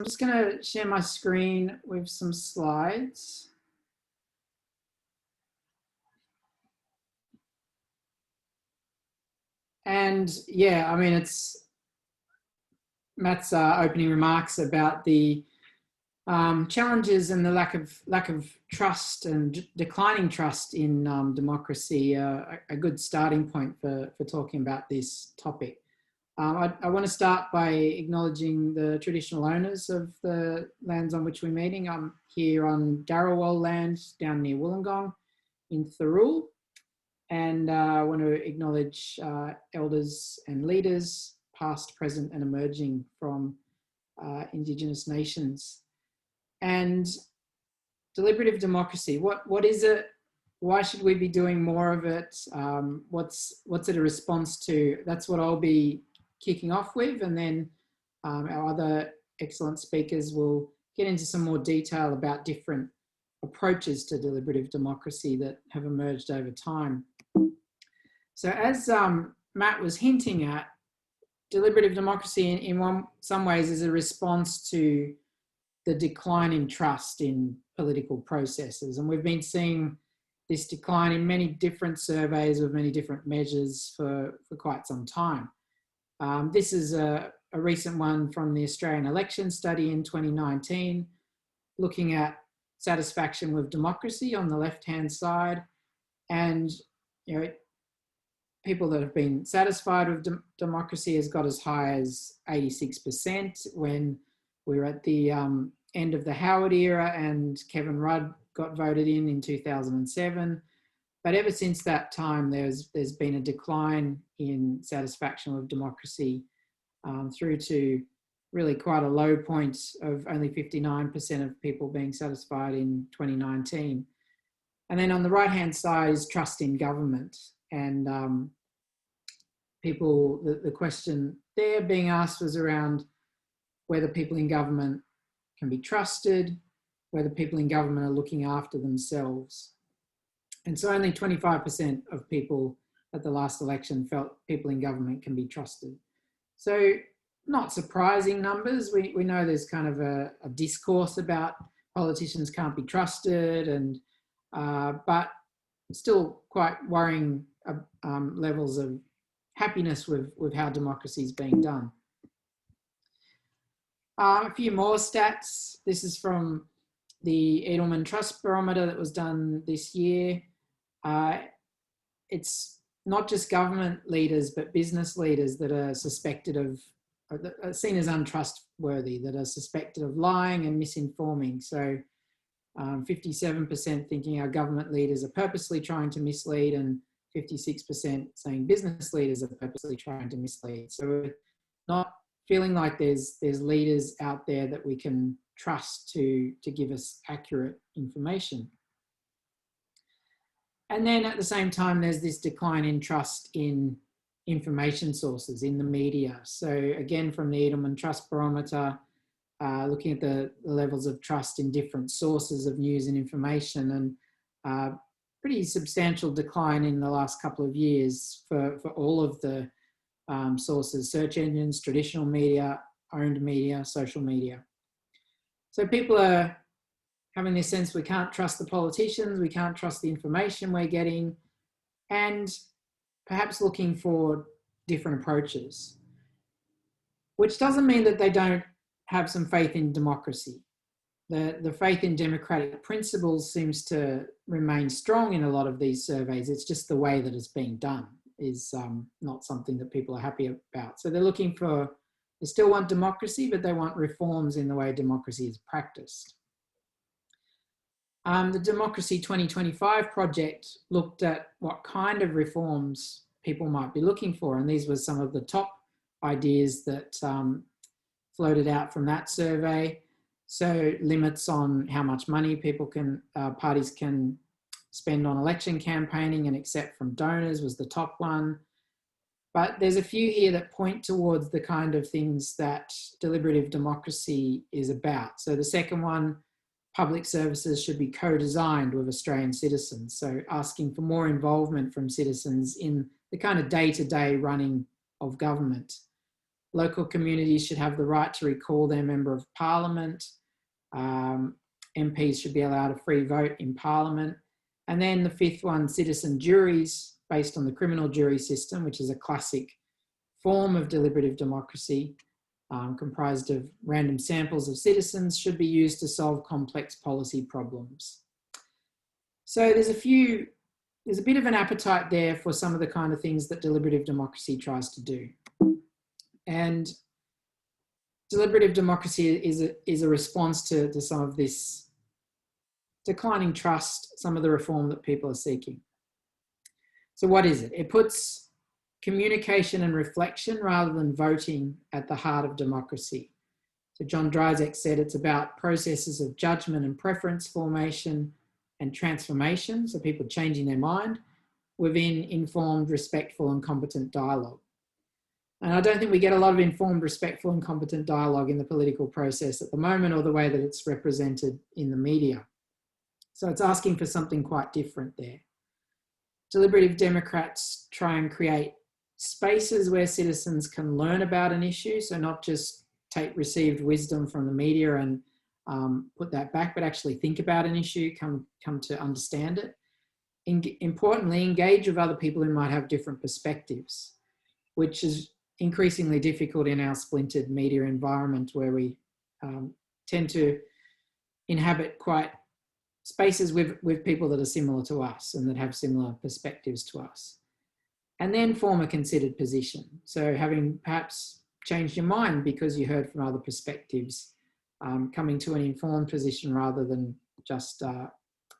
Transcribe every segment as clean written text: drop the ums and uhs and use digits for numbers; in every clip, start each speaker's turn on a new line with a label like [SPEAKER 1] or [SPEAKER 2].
[SPEAKER 1] I'm just going to share my screen with some slides. And yeah, I mean, it's Matt's opening remarks about the challenges and the lack of trust and declining trust in democracy, a good starting point for talking about this topic. I want to start by acknowledging the traditional owners of the lands on which we're meeting. I'm here on Darawal land down near Wollongong in Thirroul, and I want to acknowledge elders and leaders, past, present and emerging from Indigenous nations. And deliberative democracy, what is it? Why should we be doing more of it? What's it a response to? That's what I'll be kicking off with, and then our other excellent speakers will get into some more detail about different approaches to deliberative democracy that have emerged over time. So as Matt was hinting at, deliberative democracy in some ways is a response to the decline in trust in political processes. And we've been seeing this decline in many different surveys with many different measures for quite some time. This is a recent one from the Australian election study in 2019, looking at satisfaction with democracy on the left-hand side. And, you know, people that have been satisfied with democracy has got as high as 86% when we were at the end of the Howard era and Kevin Rudd got voted in 2007. But ever since that time, there's been a decline in satisfaction with democracy through to really quite a low point of only 59% of people being satisfied in 2019. And then on the right-hand side is trust in government. And the question there being asked was around whether people in government can be trusted, whether people in government are looking after themselves. And so only 25% of people at the last election felt people in government can be trusted. So not surprising numbers. We know there's kind of a discourse about politicians can't be trusted, and but still quite worrying levels of happiness with how democracy is being done. A few more stats. This is from the Edelman Trust Barometer that was done this year. It's not just government leaders, but business leaders that are suspected of, are seen as untrustworthy, that are suspected of lying and misinforming. So 57% thinking our government leaders are purposely trying to mislead, and 56% saying business leaders are purposely trying to mislead. So we're not feeling like there's leaders out there that we can trust to give us accurate information. And then at the same time, there's this decline in trust in information sources, in the media. So again, from the Edelman Trust Barometer, looking at the levels of trust in different sources of news and information, and pretty substantial decline in the last couple of years for all of the sources: search engines, traditional media, owned media, social media. So people are having this sense we can't trust the politicians, we can't trust the information we're getting, and perhaps looking for different approaches, which doesn't mean that they don't have some faith in democracy. The faith in democratic principles seems to remain strong in a lot of these surveys. It's just the way that it's being done is not something that people are happy about. So they're looking for, they still want democracy, but they want reforms in the way democracy is practiced. The Democracy 2025 project looked at what kind of reforms people might be looking for, and these were some of the top ideas that floated out from that survey. So limits on how much money parties can spend on election campaigning and accept from donors was the top one. But there's a few here that point towards the kind of things that deliberative democracy is about. So the second one, public services should be co-designed with Australian citizens. So asking for more involvement from citizens in the kind of day-to-day running of government. Local communities should have the right to recall their member of parliament. MPs should be allowed a free vote in parliament. And then the fifth one, citizen juries, based on the criminal jury system, which is a classic form of deliberative democracy, comprised of random samples of citizens, should be used to solve complex policy problems. So there's a bit of an appetite there for some of the kind of things that deliberative democracy tries to do. And deliberative democracy is a response to some of this declining trust, some of the reform that people are seeking. So what is it? It puts communication and reflection rather than voting at the heart of democracy. So John Dryzek said it's about processes of judgment and preference formation and transformation, so people changing their mind, within informed, respectful and competent dialogue. And I don't think we get a lot of informed, respectful and competent dialogue in the political process at the moment, or the way that it's represented in the media. So it's asking for something quite different there. Deliberative Democrats try and create spaces where citizens can learn about an issue, so not just take received wisdom from the media and put that back, but actually think about an issue, come to understand it. Importantly, engage with other people who might have different perspectives, which is increasingly difficult in our splintered media environment, where we tend to inhabit quite spaces with people that are similar to us and that have similar perspectives to us. And then form a considered position. So having perhaps changed your mind because you heard from other perspectives, coming to an informed position rather than just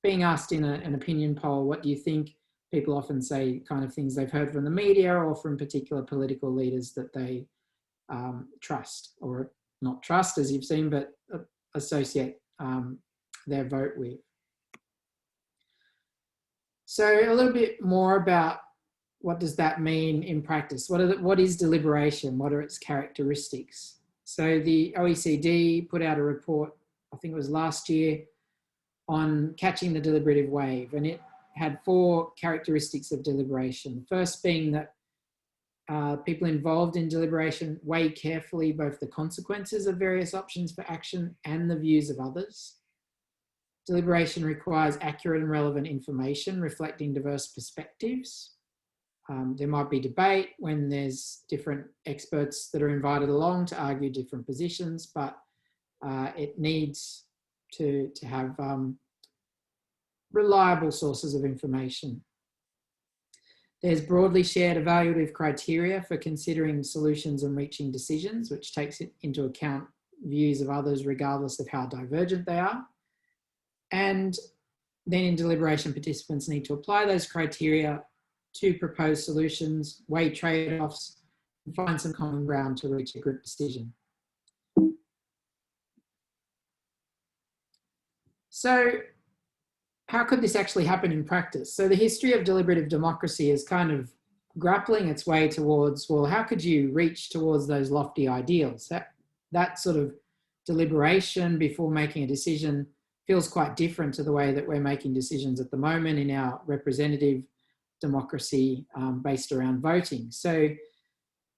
[SPEAKER 1] being asked in an opinion poll, what do you think? People often say kind of things they've heard from the media or from particular political leaders that they trust, or not trust as you've seen, but associate their vote with. So a little bit more about what does that mean in practice? What is deliberation? What are its characteristics? So the OECD put out a report, I think it was last year, on catching the deliberative wave, and it had 4 characteristics of deliberation. The first being that people involved in deliberation weigh carefully both the consequences of various options for action and the views of others. Deliberation requires accurate and relevant information reflecting diverse perspectives. There might be debate when there's different experts that are invited along to argue different positions, but it needs to have reliable sources of information. There's broadly shared evaluative criteria for considering solutions and reaching decisions, which takes into account views of others regardless of how divergent they are. And then in deliberation, participants need to apply those criteria to propose solutions, weigh trade-offs, and find some common ground to reach a group decision. So how could this actually happen in practice? So the history of deliberative democracy is kind of grappling its way towards, well, how could you reach towards those lofty ideals? That sort of deliberation before making a decision feels quite different to the way that we're making decisions at the moment in our representative democracy based around voting. So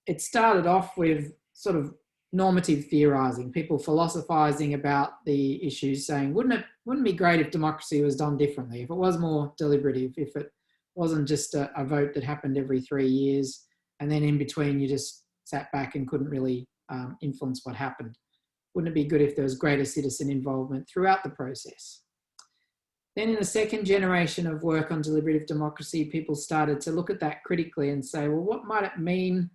[SPEAKER 1] it started off with sort of normative theorising, people philosophising about the issues, saying, wouldn't it be great if democracy was done differently, if it was more deliberative, if it wasn't just a vote that happened every 3 years and then in between you just sat back and couldn't really influence what happened. Wouldn't it be good if there was greater citizen involvement throughout the process? Then in the second generation of work on deliberative democracy, people started to look at that critically and say, well, what might it mean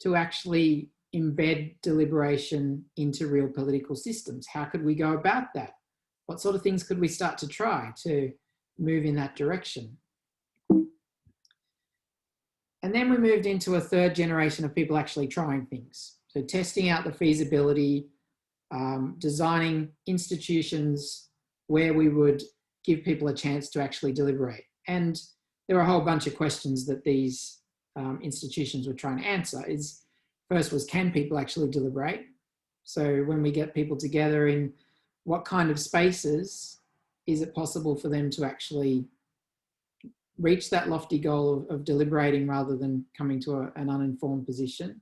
[SPEAKER 1] to actually embed deliberation into real political systems? How could we go about that? What sort of things could we start to try to move in that direction? And then we moved into a third generation of people actually trying things. So testing out the feasibility, designing institutions where we would give people a chance to actually deliberate. And there were a whole bunch of questions that these institutions were trying to answer. First was, can people actually deliberate? So when we get people together, in what kind of spaces is it possible for them to actually reach that lofty goal of deliberating rather than coming to an uninformed position?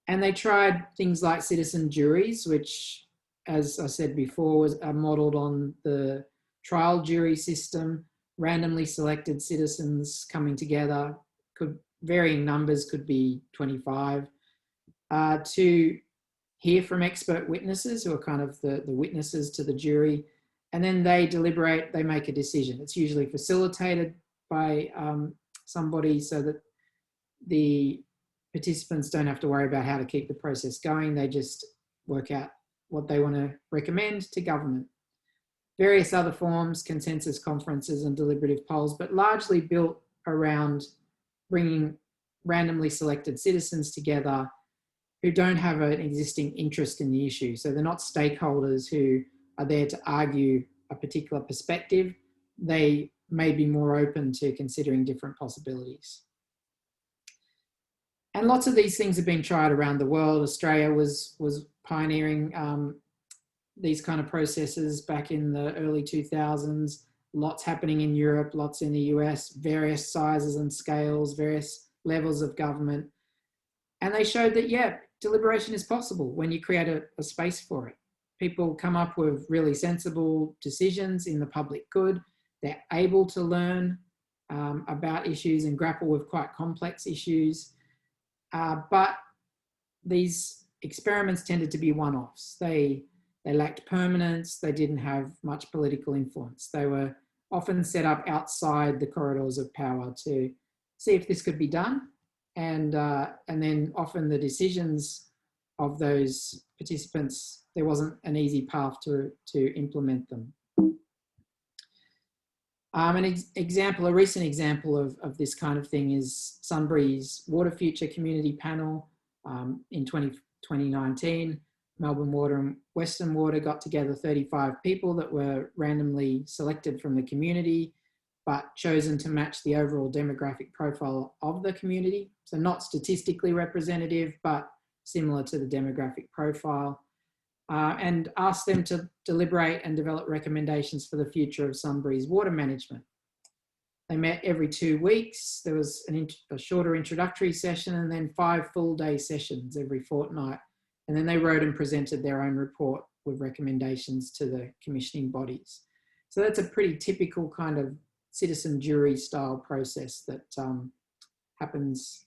[SPEAKER 1] And they tried things like citizen juries, which, as I said before, are modelled on the trial jury system. Randomly selected citizens coming together, varying numbers, could be 25, to hear from expert witnesses who are kind of the witnesses to the jury, and then they deliberate, they make a decision. It's usually facilitated by somebody so that the participants don't have to worry about how to keep the process going. They just work out what they want to recommend to government. Various other forms, consensus conferences and deliberative polls, but largely built around bringing randomly selected citizens together who don't have an existing interest in the issue. So they're not stakeholders who are there to argue a particular perspective. They may be more open to considering different possibilities. And lots of these things have been tried around the world. Australia was pioneering these kind of processes back in the early 2000s. Lots happening in Europe, lots in the US, various sizes and scales, various levels of government. And they showed that, yeah, deliberation is possible when you create a space for it. People come up with really sensible decisions in the public good. They're able to learn about issues and grapple with quite complex issues. But these experiments tended to be one-offs. They lacked permanence. They didn't have much political influence. They were often set up outside the corridors of power to see if this could be done. And then often the decisions of those participants, there wasn't an easy path to implement them. A recent example of this kind of thing is Sunbury's Water Future Community Panel in 2019. Melbourne Water and Western Water got together 35 people that were randomly selected from the community, but chosen to match the overall demographic profile of the community. So not statistically representative, but similar to the demographic profile. And asked them to deliberate and develop recommendations for the future of Sunbury's water management. They met every 2 weeks. There was a shorter introductory session and then 5 full-day sessions every fortnight. And then they wrote and presented their own report with recommendations to the commissioning bodies. So that's a pretty typical kind of citizen jury style process that happens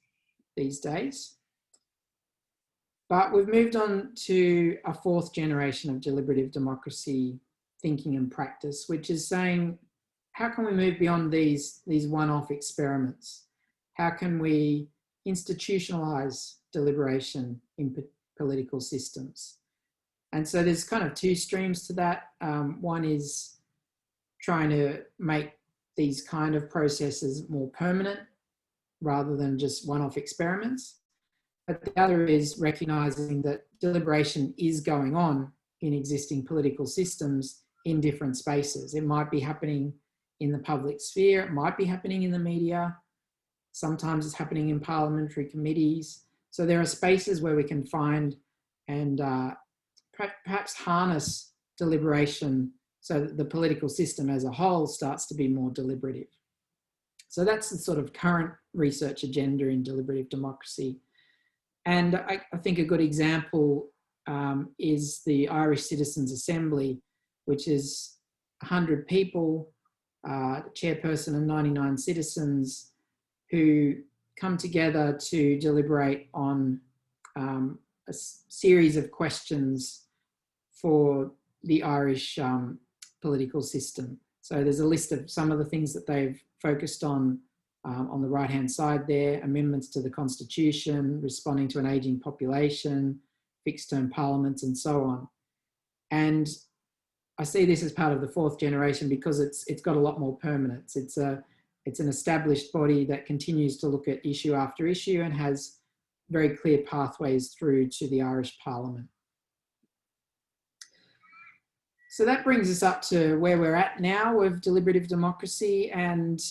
[SPEAKER 1] these days. But we've moved on to a 4th generation of deliberative democracy thinking and practice, which is saying, how can we move beyond these one-off experiments? How can we institutionalize deliberation in political systems? And so there's kind of 2 streams to that. One is trying to make these kind of processes more permanent rather than just one-off experiments. But the other is recognising that deliberation is going on in existing political systems in different spaces. It might be happening in the public sphere, it might be happening in the media, sometimes it's happening in parliamentary committees. So there are spaces where we can find and perhaps harness deliberation so that the political system as a whole starts to be more deliberative. So that's the sort of current research agenda in deliberative democracy. And I think a good example is the Irish Citizens' Assembly, which is 100 people, chairperson and 99 citizens who come together to deliberate on a series of questions for the Irish political system. So there's a list of some of the things that they've focused on the right-hand side there: amendments to the Constitution, responding to an ageing population, fixed-term parliaments, and so on. And I see this as part of the 4th generation because it's got a lot more permanence. It's an established body that continues to look at issue after issue and has very clear pathways through to the Irish Parliament. So that brings us up to where we're at now with deliberative democracy and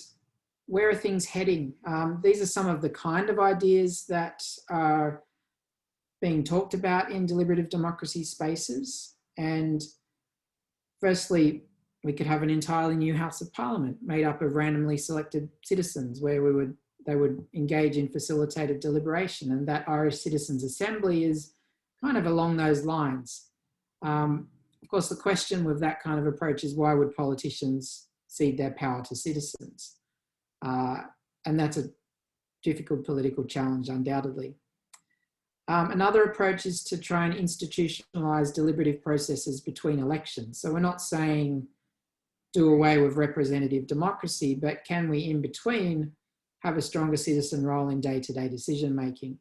[SPEAKER 1] where are things heading? These are some of the kind of ideas that are being talked about in deliberative democracy spaces. And firstly, we could have an entirely new House of Parliament made up of randomly selected citizens where they would engage in facilitated deliberation, and that Irish Citizens Assembly is kind of along those lines. Of course, the question with that kind of approach is, why would politicians cede their power to citizens? And that's a difficult political challenge, undoubtedly. Another approach is to try and institutionalise deliberative processes between elections. So we're not saying do away with representative democracy, but can we in between have a stronger citizen role in day-to-day decision making?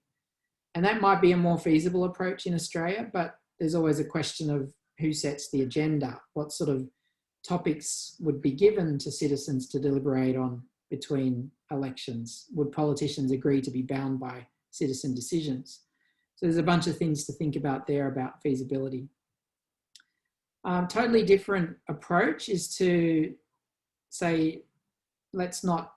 [SPEAKER 1] And that might be a more feasible approach in Australia, but there's always a question of who sets the agenda, what sort of topics would be given to citizens to deliberate on between elections. Would politicians agree to be bound by citizen decisions? So there's a bunch of things to think about there about feasibility. Totally different approach is to say, let's not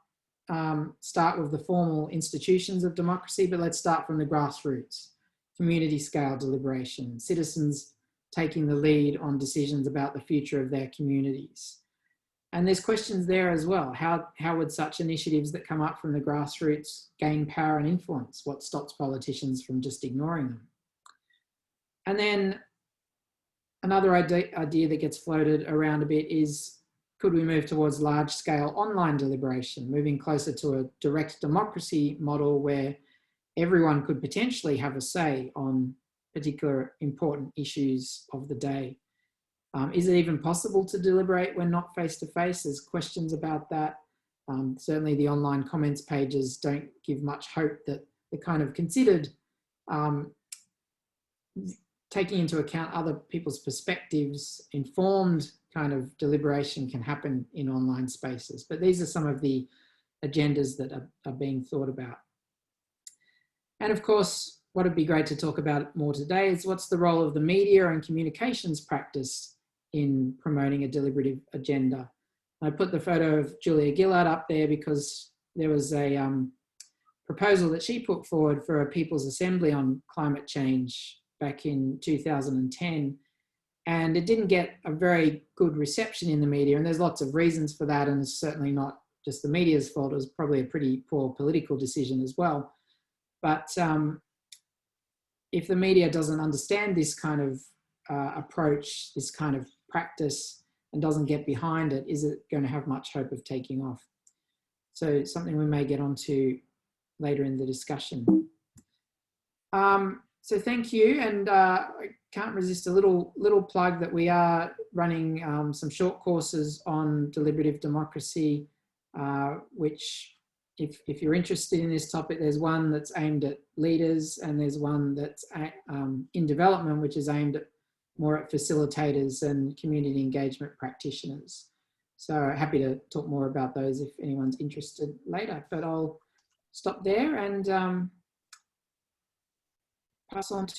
[SPEAKER 1] start with the formal institutions of democracy, but let's start from the grassroots, community scale deliberation, citizens taking the lead on decisions about the future of their communities. And there's questions there as well. How would such initiatives that come up from the grassroots gain power and influence? What stops politicians from just ignoring them? And then another idea that gets floated around a bit is, could we move towards large scale online deliberation, moving closer to a direct democracy model where everyone could potentially have a say on particular important issues of the day? Is it even possible to deliberate when not face-to-face? There's questions about that. Certainly the online comments pages don't give much hope that the kind of considered taking into account other people's perspectives, informed kind of deliberation can happen in online spaces. But these are some of the agendas that are being thought about. And of course, what would be great to talk about more today is what's the role of the media and communications practice in promoting a deliberative agenda. I put the photo of Julia Gillard up there because there was a proposal that she put forward for a People's Assembly on climate change back in 2010. And it didn't get a very good reception in the media. And there's lots of reasons for that. And it's certainly not just the media's fault. It was probably a pretty poor political decision as well. But if the media doesn't understand this kind of approach, this kind of practice, and doesn't get behind it, is it going to have much hope of taking off? So something we may get onto later in the discussion. So thank you, and I can't resist a little plug that we are running some short courses on deliberative democracy, which if you're interested in this topic, there's one that's aimed at leaders and there's one that's in development, which is aimed at more at facilitators and community engagement practitioners. So happy to talk more about those if anyone's interested later, but I'll stop there and pass on to